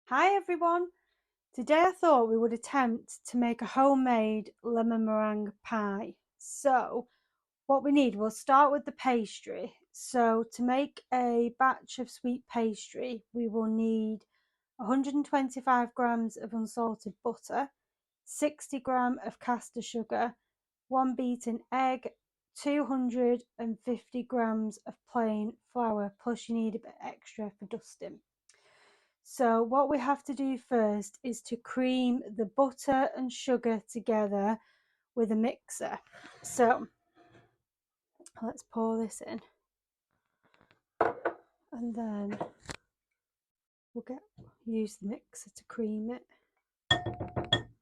Hi everyone! Today I thought we would attempt to make a homemade lemon meringue pie. So what we need, we'll start with the pastry. So to make a batch of sweet pastry, we will need 125 grams of unsalted butter, 60 grams of caster sugar, one beaten egg, 250 grams of plain flour, plus you need a bit extra for dusting. So what we have to do first is to cream the butter and sugar together with a mixer. So let's pour this in and then we'll use the mixer to cream it. Okay.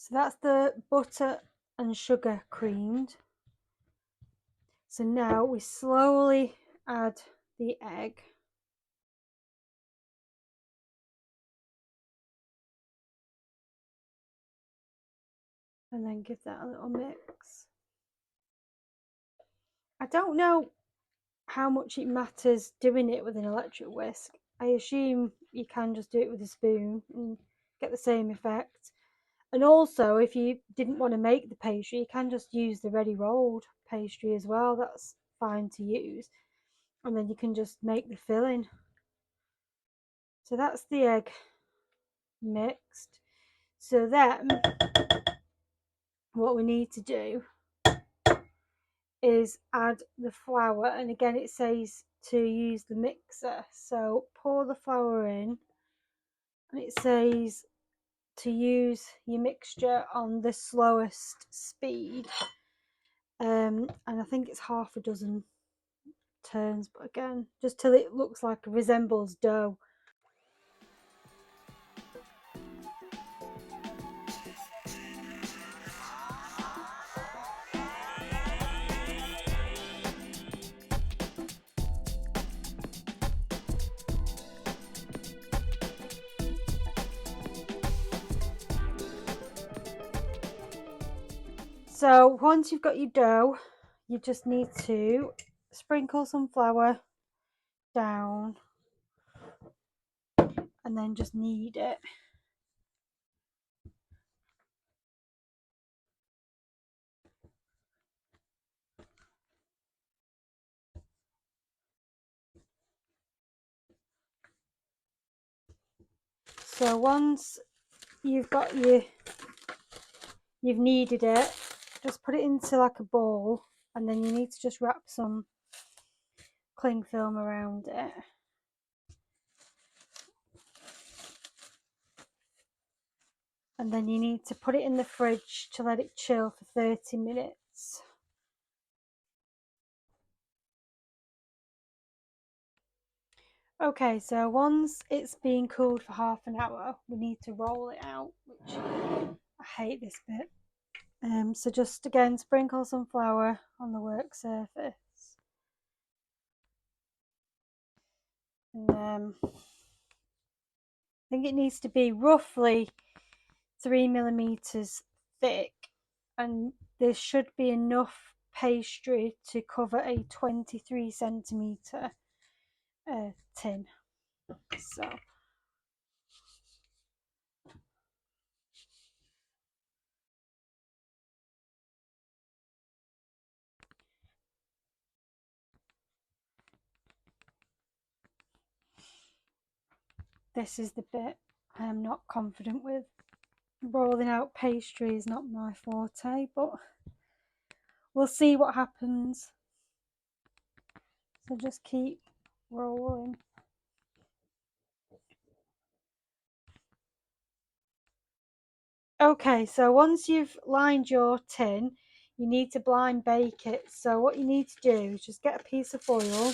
So that's the butter and sugar creamed. So now we slowly add the egg. And then give that a little mix. I don't know how much it matters doing it with an electric whisk. I assume you can just do it with a spoon and get the same effect. And also, if you didn't want to make the pastry, you can just use the ready rolled pastry as well. That's fine to use. And then you can just make the filling. So that's the egg mixed. So then what we need to do is add the flour, and again it says to use the mixer, so pour the flour in, and it says to use your mixture on the slowest speed, and I think it's half a dozen turns, but again just till it looks like it resembles dough. So once you've got your dough, you just need to sprinkle some flour down and then just knead it. So once you've got you've kneaded it, just put it into like a bowl, and then you need to just wrap some cling film around it. And then you need to put it in the fridge to let it chill for 30 minutes. Okay, so once it's been cooled for half an hour, we need to roll it out, which I hate this bit. So just again, sprinkle some flour on the work surface. And I think it needs to be roughly 3 millimeters thick, and there should be enough pastry to cover a 23 centimeter tin. So this is the bit I am not confident with. Rolling out pastry is not my forte, but we'll see what happens. So just keep rolling. Okay, so once you've lined your tin, you need to blind bake it. So what you need to do is just get a piece of foil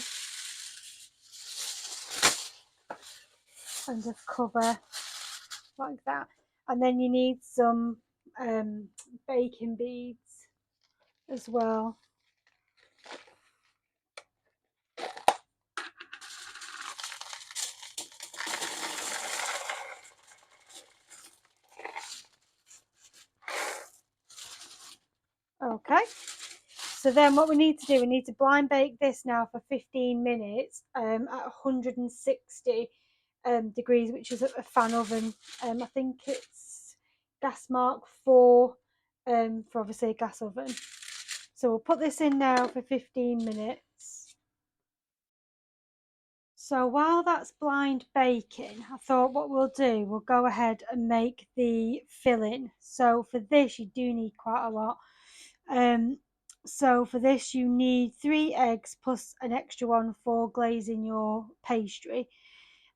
and just cover like that. And then you need some baking beads as well. Okay, so then what we need to do, we need to blind bake this now for 15 minutes at 160 degrees, which is a fan oven. I think it's gas mark 4 for obviously a gas oven. So we'll put this in now for 15 minutes. So while that's blind baking, I thought what we'll do, we'll go ahead and make the filling. So for this, you do need quite a lot. So for this, you need 3 eggs plus an extra one for glazing your pastry.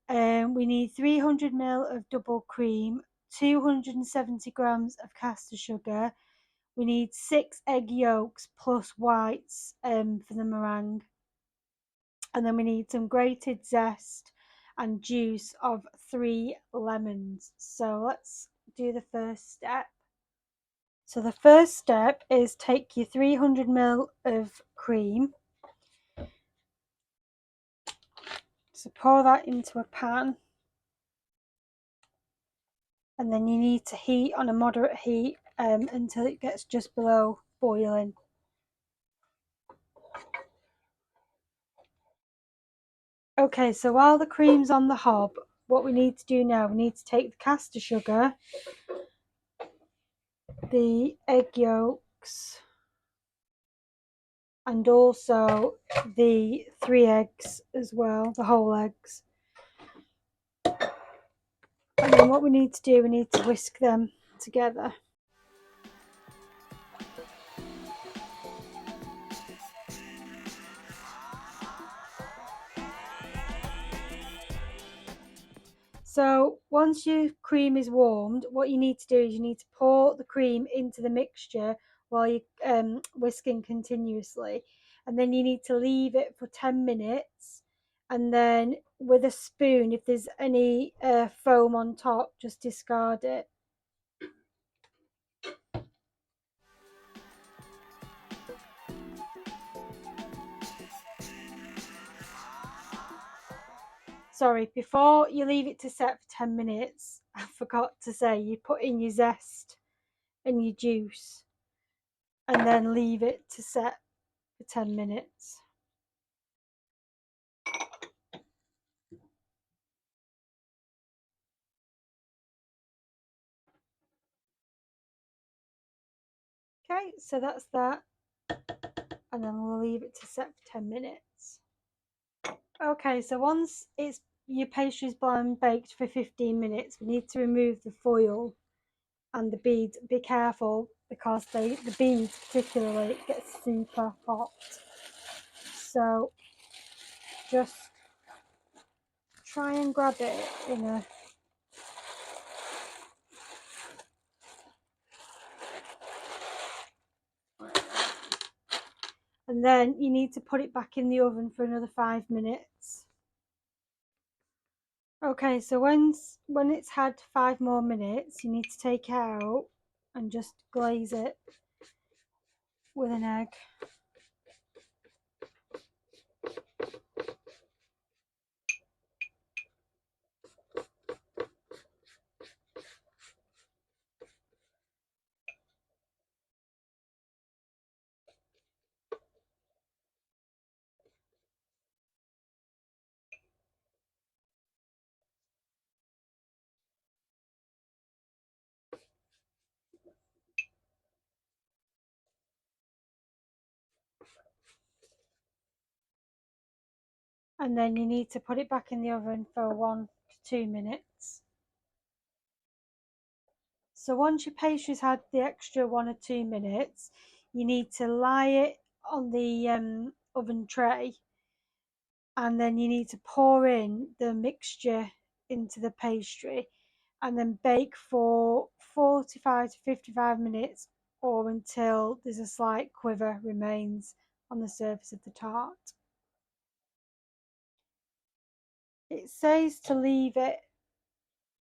We need 300 ml of double cream, 270 grams of caster sugar. We need 6 egg yolks plus whites for the meringue. And then we need some grated zest and juice of 3 lemons. So let's do the first step. So the first step is take your 300 ml of cream. So pour that into a pan. And then you need to heat on a moderate heat until it gets just below boiling. Okay, so while the cream's on the hob, what we need to do now, we need to take the caster sugar, the egg yolks, and also the 3 eggs as well, the whole eggs. And then what we need to do, we need to whisk them together. So once your cream is warmed, what you need to do is you need to pour the cream into the mixture while you're whisking continuously. And then you need to leave it for 10 minutes. And then with a spoon, if there's any foam on top, just discard it. Sorry, before you leave it to set for 10 minutes, I forgot to say you put in your zest and your juice and then leave it to set for 10 minutes. Okay, so that's that. And then we'll leave it to set for 10 minutes. Okay, so once it's your pastry's blind baked for 15 minutes, we need to remove the foil and the beads. Be careful because the beads particularly get super hot. So just try and grab it in a and then you need to put it back in the oven for another 5 minutes. Okay, so when it's had 5 more minutes, you need to take it out and just glaze it with an egg. And then you need to put it back in the oven for 1 to 2 minutes. So once your pastry's had the extra 1 or 2 minutes, you need to lie it on the oven tray, and then you need to pour in the mixture into the pastry and then bake for 45 to 55 minutes or until there's a slight quiver remains on the surface of the tart. It says to leave it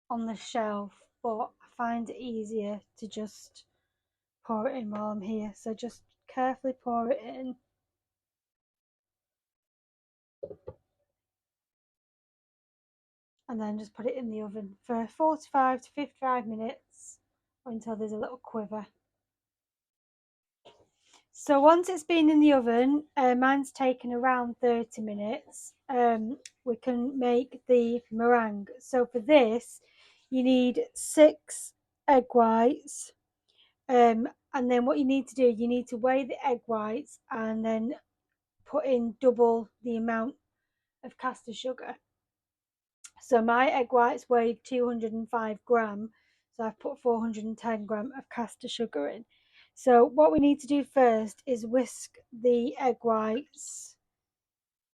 on the shelf, but I find it easier to just pour it in while I'm here. So just carefully pour it in. And then just put it in the oven for 45 to 55 minutes until there's a little quiver. So once it's been in the oven, mine's taken around 30 minutes, we can make the meringue. So for this, you need 6 egg whites, and then what you need to do, you need to weigh the egg whites and then put in double the amount of caster sugar. So my egg whites weighed 205 gram, so I've put 410 gram of caster sugar in. So what we need to do first is whisk the egg whites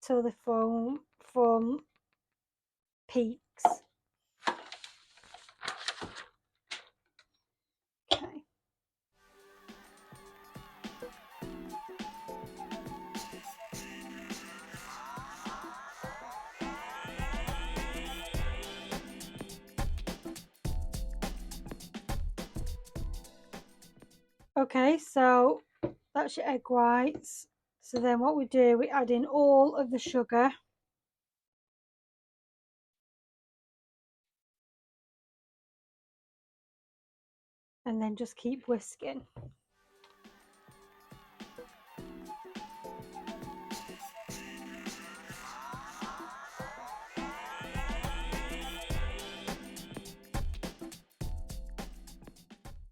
till the foam form peaks. Okay. Okay, so that's your egg whites. So then what we do, we add in all of the sugar. And then just keep whisking.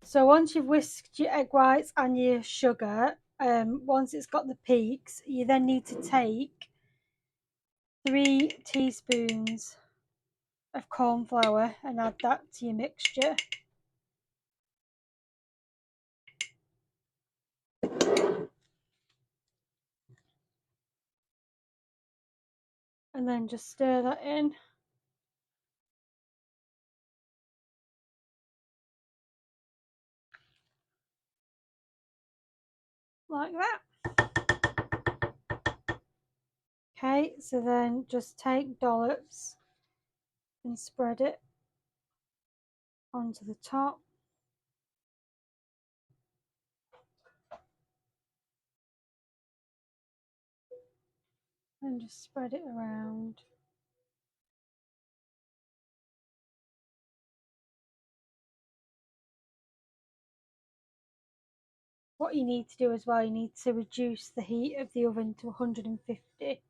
So once you've whisked your egg whites and your sugar, once it's got the peaks, you then need to take 3 teaspoons of corn flour and add that to your mixture. And then just stir that in. Like that. Okay, so then just take dollops and spread it onto the top. And just spread it around. What you need to do as well, you need to reduce the heat of the oven to 150,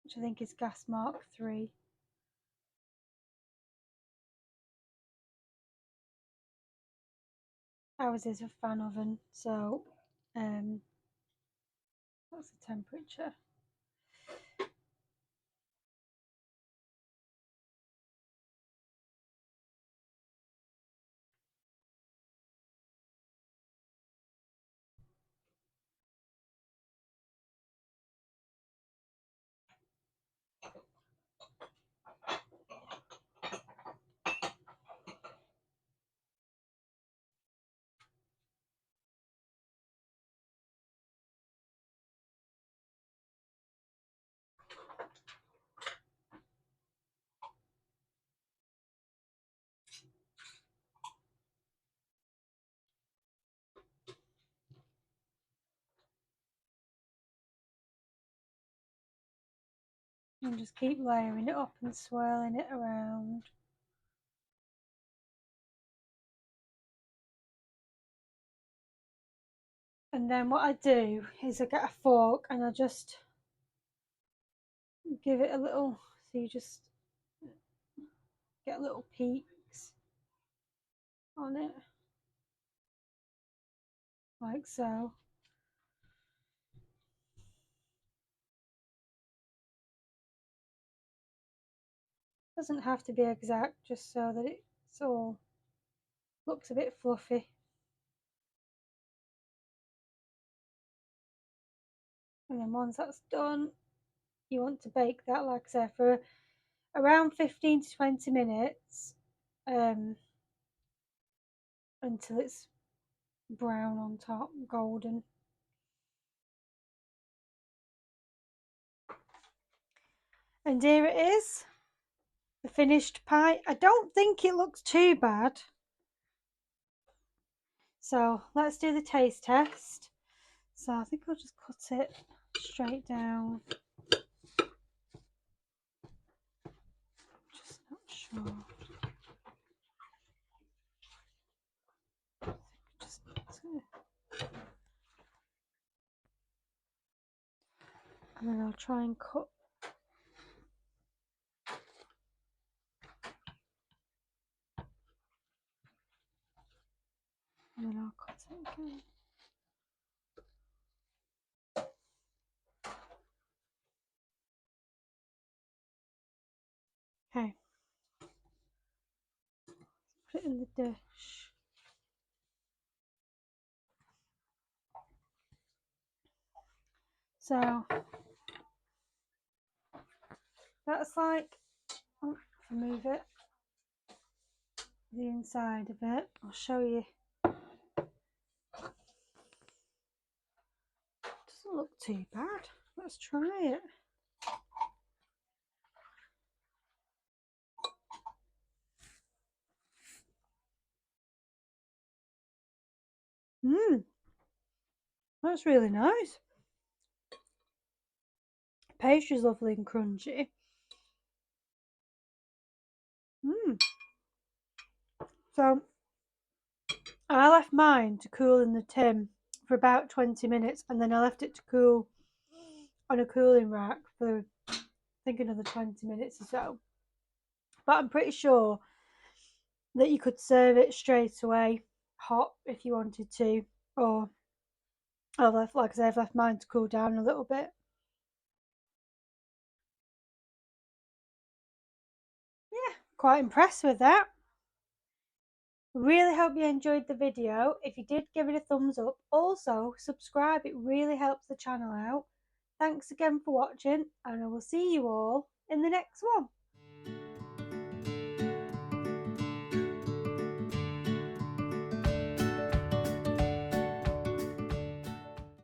which I think is gas mark 3. Ours is a fan oven, so that's the temperature. And just keep layering it up and swirling it around. And then what I do is I get a fork and I just give it a little, so you just get little peaks on it, like so. Doesn't have to be exact, just so that it's all looks a bit fluffy. And then once that's done, you want to bake that, like I said, for around 15 to 20 minutes, until it's brown on top, golden. And here it is, the finished pie. I don't think it looks too bad. So let's do the taste test. So I think I'll just cut it straight down. Just not sure. Just And then I'll try and cut. And then I'll cut it again. Okay. Put it in the dish. So that's like, move it, the inside of it. I'll show you. Doesn't look too bad. Let's try it. That's really nice. Pastry's lovely and crunchy. So I left mine to cool in the tin for about 20 minutes, and then I left it to cool on a cooling rack for I think another 20 minutes or so. But I'm pretty sure that you could serve it straight away hot if you wanted to, or like I say, I've left mine to cool down a little bit. Yeah, quite impressed with that. Really hope you enjoyed the video. If you did, give it a thumbs up. Also, subscribe, it really helps the channel out. Thanks again for watching, and I will see you all in the next one.